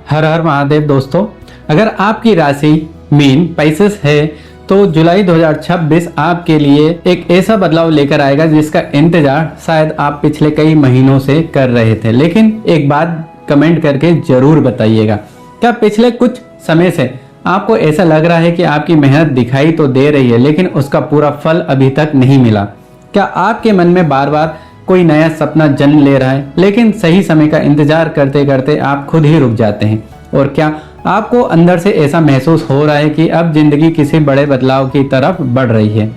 हर हर महादेव दोस्तों, अगर आपकी राशि मीन पाइसेस है तो जुलाई 2026 आपके लिए एक ऐसा बदलाव लेकर आएगा जिसका इंतजार शायद आप पिछले कई महीनों से कर रहे थे। लेकिन एक बात कमेंट करके जरूर बताइएगा, क्या पिछले कुछ समय से आपको ऐसा लग रहा है कि आपकी मेहनत दिखाई तो दे रही है लेकिन उसका पूरा फल अभी तक नहीं मिला? क्या आपके मन में बार बार कोई नया सपना जन्म ले रहा है लेकिन सही समय का इंतजार करते करते आप खुद ही रुक जाते हैं? और क्या आपको अंदर से ऐसा महसूस हो रहा है कि अब जिंदगी किसी बड़े बदलाव की तरफ बढ़ रही है?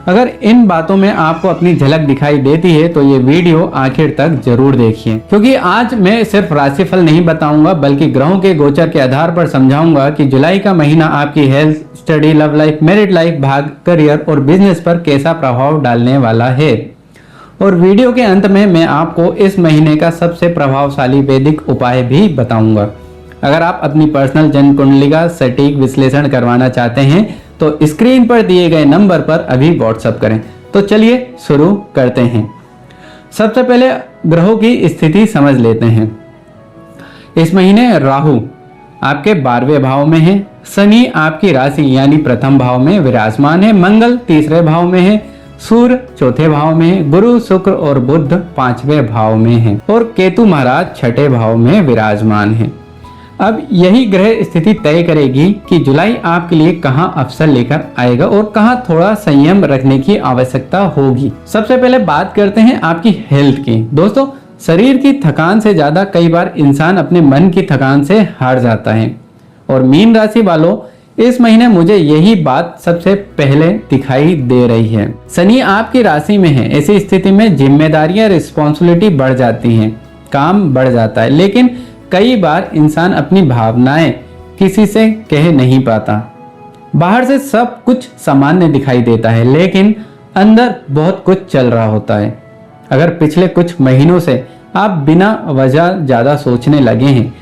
अगर इन बातों में आपको अपनी झलक दिखाई देती है तो ये वीडियो आखिर तक जरूर देखिए, क्योंकि आज मैं सिर्फ राशिफल नहीं बताऊंगा बल्कि ग्रहों के गोचर के आधार पर समझाऊंगा कि जुलाई का महीना आपकी health, study, love life, married life, भाग्य, करियर और बिजनेस पर कैसा प्रभाव डालने वाला है। और वीडियो के अंत में मैं आपको इस महीने का सबसे प्रभावशाली वैदिक उपाय भी बताऊंगा। अगर आप अपनी पर्सनल जन्म कुंडली का सटीक विश्लेषण करवाना चाहते हैं तो स्क्रीन पर दिए गए नंबर पर अभी व्हाट्सएप करें। तो चलिए शुरू करते हैं। सबसे पहले ग्रहों की स्थिति समझ लेते हैं। इस महीने राहु आपके 12वें भाव में है, शनि आपकी राशि यानी प्रथम भाव में विराजमान है, मंगल तीसरे भाव में है, सूर्य चौथे भाव में है, गुरु, शुक्र और बुध 5वें भाव में है और केतु महाराज छठे भाव में विराजमान है। अब यही ग्रह स्थिति तय करेगी कि जुलाई आपके लिए कहां अवसर लेकर आएगा और कहां थोड़ा संयम रखने की आवश्यकता होगी। सबसे पहले बात करते हैं आपकी हेल्थ की। दोस्तों, शरीर की थकान से ज्यादा कई बार इंसान अपने मन की थकान से हार जाता है और मीन राशि वालों, इस महीने मुझे यही बात सबसे पहले दिखाई दे रही है। शनि आपकी राशि में है, ऐसी स्थिति में जिम्मेदारियां, रिस्पॉन्सिबिलिटी बढ़ जाती हैं, काम बढ़ जाता है, लेकिन कई बार इंसान अपनी भावनाएं किसी से कह नहीं पाता। बाहर से सब कुछ सामान्य दिखाई देता है लेकिन अंदर बहुत कुछ चल रहा होता है। अगर पिछले कुछ महीनों से आप बिना वजह ज्यादा सोचने लगे हैं,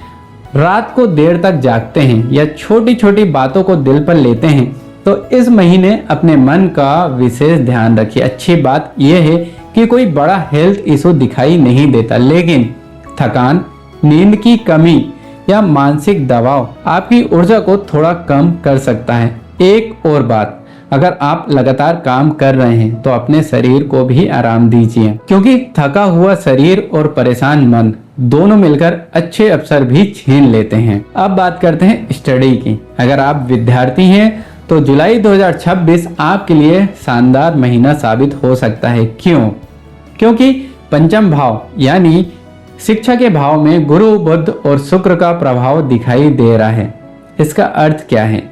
रात को देर तक जागते हैं या छोटी छोटी बातों को दिल पर लेते हैं तो इस महीने अपने मन का विशेष ध्यान रखिए। अच्छी बात यह है कि कोई बड़ा हेल्थ इशू दिखाई नहीं देता, लेकिन थकान, नींद की कमी या मानसिक दबाव आपकी ऊर्जा को थोड़ा कम कर सकता है। एक और बात, अगर आप लगातार काम कर रहे हैं तो अपने शरीर को भी आराम दीजिए, क्योंकि थका हुआ शरीर और परेशान मन दोनों मिलकर अच्छे अवसर भी छीन लेते हैं। अब बात करते हैं स्टडी की। अगर आप विद्यार्थी हैं तो जुलाई 2026 आपके लिए शानदार महीना साबित हो सकता है। क्यों? क्योंकि पंचम भाव यानी शिक्षा के भाव में गुरु, बुध और शुक्र का प्रभाव दिखाई दे रहा है। इसका अर्थ क्या है?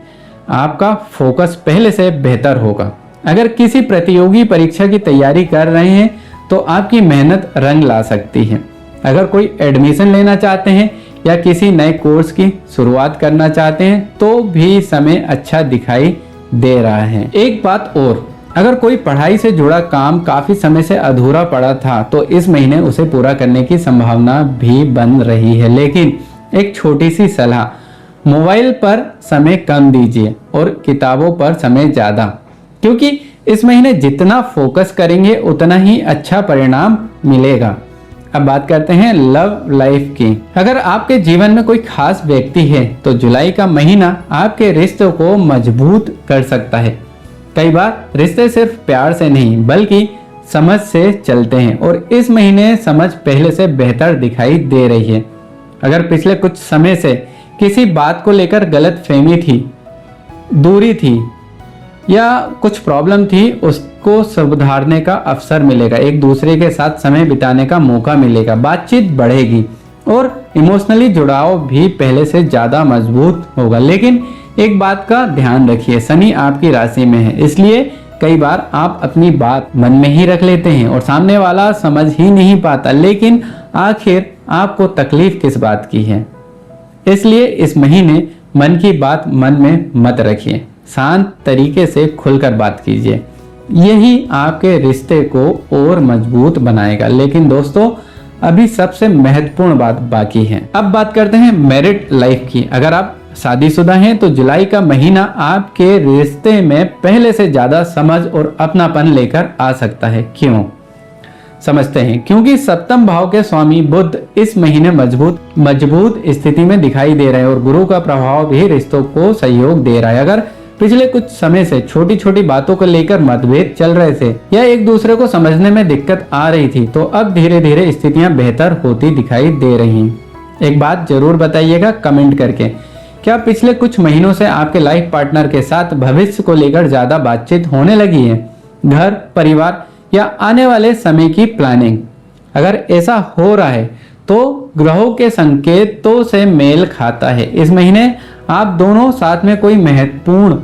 आपका फोकस पहले से बेहतर होगा। अगर किसी प्रतियोगी परीक्षा की तैयारी कर रहे हैं तो आपकी मेहनत रंग ला सकती है। अगर कोई एडमिशन लेना चाहते हैं या किसी नए कोर्स की शुरुआत करना चाहते हैं तो भी समय अच्छा दिखाई दे रहा है। एक बात और, अगर कोई पढ़ाई से जुड़ा काम काफी समय से अधूरा पड़ा था तो इस महीने उसे पूरा करने की संभावना भी बन रही है। लेकिन एक छोटी सी सलाह, मोबाइल पर समय कम दीजिए और किताबों पर समय ज्यादा, क्योंकि इस महीने जितना फोकस करेंगे उतना ही अच्छा परिणाम मिलेगा। अब बात करते हैं लव लाइफ की। अगर आपके जीवन में कोई खास व्यक्ति है तो जुलाई का महीना आपके रिश्तों को मजबूत कर सकता है। कई बार रिश्ते सिर्फ प्यार से नहीं बल्कि समझ से चलते हैं और इस महीने समझ पहले से बेहतर दिखाई दे रही है। अगर पिछले कुछ समय से किसी बात को लेकर गलतफहमी थी, दूरी थी या कुछ प्रॉब्लम थी, उसको सुधारने का अवसर मिलेगा। एक दूसरे के साथ समय बिताने का मौका मिलेगा, बातचीत बढ़ेगी और इमोशनली जुड़ाव भी पहले से ज्यादा मजबूत होगा। लेकिन एक बात का ध्यान रखिए, शनि आपकी राशि में है, इसलिए कई बार आप अपनी बात मन में ही रख लेते हैं और सामने वाला समझ ही नहीं पाता, लेकिन आखिर आपको तकलीफ किस बात की है। इसलिए इस महीने मन की बात मन में मत रखिए, शांत तरीके से खुलकर बात कीजिए। यही आपके रिश्ते को और मजबूत बनाएगा। लेकिन दोस्तों, अभी सबसे महत्वपूर्ण बात बाकी है। अब बात करते हैं मैरिड लाइफ की। अगर आप शादीशुदा हैं तो जुलाई का महीना आपके रिश्ते में पहले से ज्यादा समझ और अपनापन लेकर आ सकता है। क्यों? समझते हैं, क्योंकि सप्तम भाव के स्वामी बुध इस महीने मजबूत स्थिति में दिखाई दे रहे हैं और गुरु का प्रभाव भी रिश्तों को सहयोग दे रहा है। अगर पिछले कुछ समय से छोटी छोटी बातों को लेकर मतभेद चल रहे थे या एक दूसरे को समझने में दिक्कत आ रही थी, तो अब धीरे धीरे स्थितियां बेहतर होती दिखाई दे रही हैं। एक बात जरूर बताइएगा कमेंट करके, क्या पिछले कुछ महीनों से आपके लाइफ पार्टनर के साथ भविष्य को लेकर ज्यादा बातचीत होने लगी है? घर, परिवार या आने वाले समय की प्लानिंग? अगर ऐसा हो रहा है तो ग्रहों के संकेतों से मेल खाता है। इस महीने आप दोनों साथ में कोई महत्वपूर्ण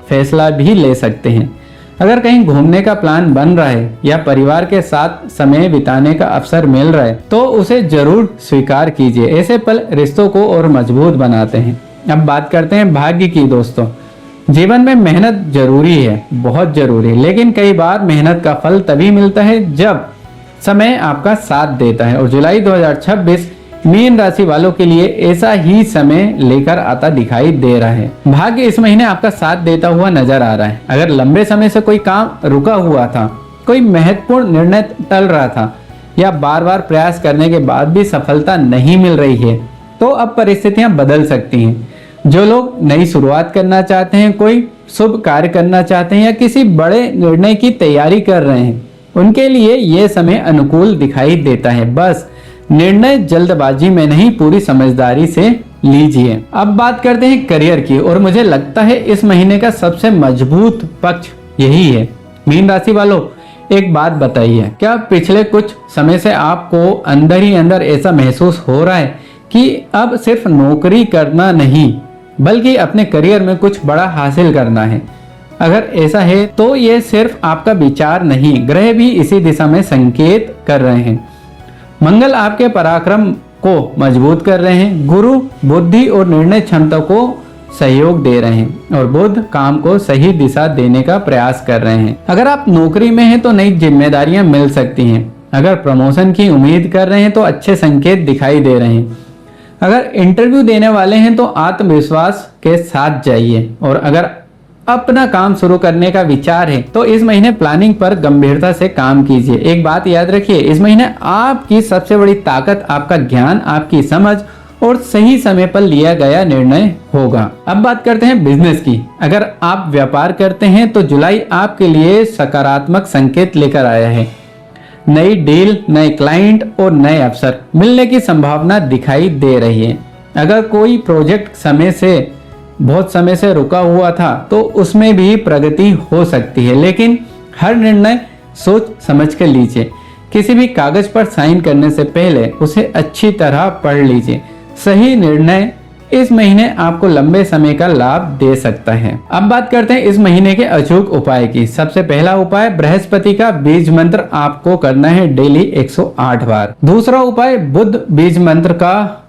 फैसला भी ले सकते हैं। अगर कहीं घूमने का प्लान बन रहा है या परिवार के साथ समय बिताने का अवसर मिल रहा है तो उसे जरूर स्वीकार कीजिए। ऐसे पल रिश्तों को और मजबूत बनाते हैं। अब बात करते हैं भाग्य की। दोस्तों, जीवन में मेहनत जरूरी है, बहुत जरूरी है, लेकिन कई बार मेहनत का फल तभी मिलता है जब समय आपका साथ देता है और जुलाई 2026 मीन राशि वालों के लिए ऐसा ही समय लेकर आता दिखाई दे रहा है। भाग्य इस महीने आपका साथ देता हुआ नजर आ रहा है। अगर लंबे समय से कोई काम रुका हुआ था, कोई महत्वपूर्ण निर्णय टल रहा था या बार बार प्रयास करने के बाद भी सफलता नहीं मिल रही है, तो अब परिस्थितियां बदल सकती हैं। जो लोग नई शुरुआत करना चाहते हैं, कोई शुभ कार्य करना चाहते हैं या किसी बड़े निर्णय की तैयारी कर रहे हैं, उनके लिए यह समय अनुकूल दिखाई देता है। बस निर्णय जल्दबाजी में नहीं, पूरी समझदारी से लीजिए। अब बात करते हैं करियर की, और मुझे लगता है इस महीने का सबसे मजबूत पक्ष यही है। मीन राशि वालों, एक बात बताइए, क्या पिछले कुछ समय से आपको अंदर ही अंदर ऐसा महसूस हो रहा है कि अब सिर्फ नौकरी करना नहीं बल्कि अपने करियर में कुछ बड़ा हासिल करना है? अगर ऐसा है तो ये सिर्फ आपका विचार नहीं, ग्रह भी इसी दिशा में संकेत कर रहे हैं। मंगल आपके पराक्रम को मजबूत कर रहे हैं, गुरु बुद्धि और निर्णय क्षमता को सहयोग दे रहे हैं और बुध काम को सही दिशा देने का प्रयास कर रहे हैं। अगर आप नौकरी में हैं तो नई जिम्मेदारियां मिल सकती हैं। अगर प्रमोशन की उम्मीद कर रहे हैं तो अच्छे संकेत दिखाई दे रहे हैं। अगर इंटरव्यू देने वाले हैं तो आत्मविश्वास के साथ जाइए, और अगर अपना काम शुरू करने का विचार है तो इस महीने प्लानिंग पर गंभीरता से काम कीजिए। एक बात याद रखिए, इस महीने आपकी सबसे बड़ी ताकत आपका ज्ञान, आपकी समझ और सही समय पर लिया गया निर्णय होगा। अब बात करते हैं बिजनेस की। अगर आप व्यापार करते हैं तो जुलाई आपके लिए सकारात्मक संकेत लेकर आया है। नई डील, नए क्लाइंट और नए अवसर मिलने की संभावना दिखाई दे रही है। अगर कोई प्रोजेक्ट बहुत समय से रुका हुआ था तो उसमें भी प्रगति हो सकती है, लेकिन हर निर्णय सोच समझ कर लीजिए। किसी भी कागज पर साइन करने से पहले उसे अच्छी तरह पढ़ लीजिए। सही निर्णय इस महीने आपको लंबे समय का लाभ दे सकता है। अब बात करते हैं इस महीने के अचूक उपाय की। सबसे पहला उपाय, बृहस्पति का बीज मंत्र आपको करना है डेली 108 बार। दूसरा उपाय, बुध बीज मंत्र का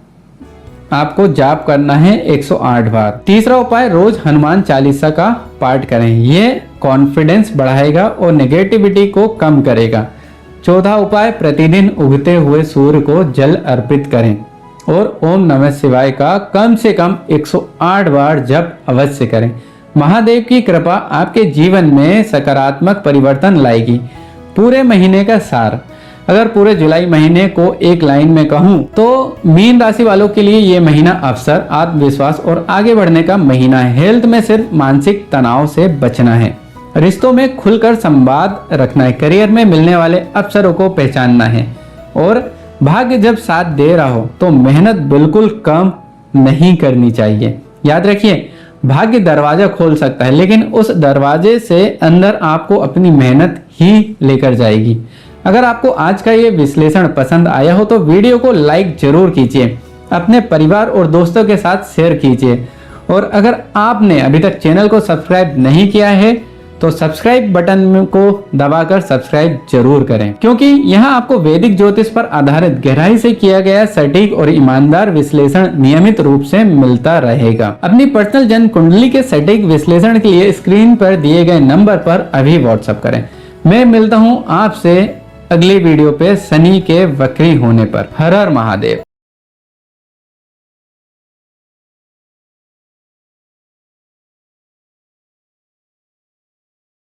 आपको जाप करना है 108 बार। तीसरा उपाय, रोज हनुमान चालीसा का पाठ करें। यह कॉन्फिडेंस बढ़ाएगा और नेगेटिविटी को कम करेगा। चौथा उपाय, प्रतिदिन उगते हुए सूर्य को जल अर्पित करें और ओम नमः शिवाय का कम से कम 108 बार जप अवश्य करें। महादेव की कृपा आपके जीवन में सकारात्मक परिवर्तन लाएगी। पूरे महीने का सार, अगर पूरे जुलाई महीने को एक लाइन में कहूं तो मीन राशि वालों के लिए ये महीना अवसर, आत्मविश्वास और आगे बढ़ने का महीना है। हेल्थ में सिर्फ मानसिक तनाव से बचना है। रिश्तों में खुलकर संवाद रखना है। करियर में मिलने वाले अवसरों को पहचानना है और भाग्य जब साथ दे रहा हो तो मेहनत बिल्कुल कम नहीं करनी चाहिए। याद रखिए, भाग्य दरवाजा खोल सकता है, लेकिन उस दरवाजे से अंदर आपको अपनी मेहनत ही लेकर जाएगी। अगर आपको आज का ये विश्लेषण पसंद आया हो तो वीडियो को लाइक जरूर कीजिए, अपने परिवार और दोस्तों के साथ शेयर कीजिए, और अगर आपने अभी तक चैनल को सब्सक्राइब नहीं किया है तो सब्सक्राइब बटन को दबाकर सब्सक्राइब जरूर करें, क्योंकि यहाँ आपको वैदिक ज्योतिष पर आधारित गहराई से किया गया सटीक और ईमानदार विश्लेषण नियमित रूप से मिलता रहेगा। अपनी पर्सनल जन्म कुंडली के सटीक विश्लेषण के लिए स्क्रीन पर दिए गए नंबर पर अभी व्हाट्सएप करें। मैं मिलता हूँ आपसे अगली वीडियो पे शनि के वक्री होने पर। हर हर महादेव।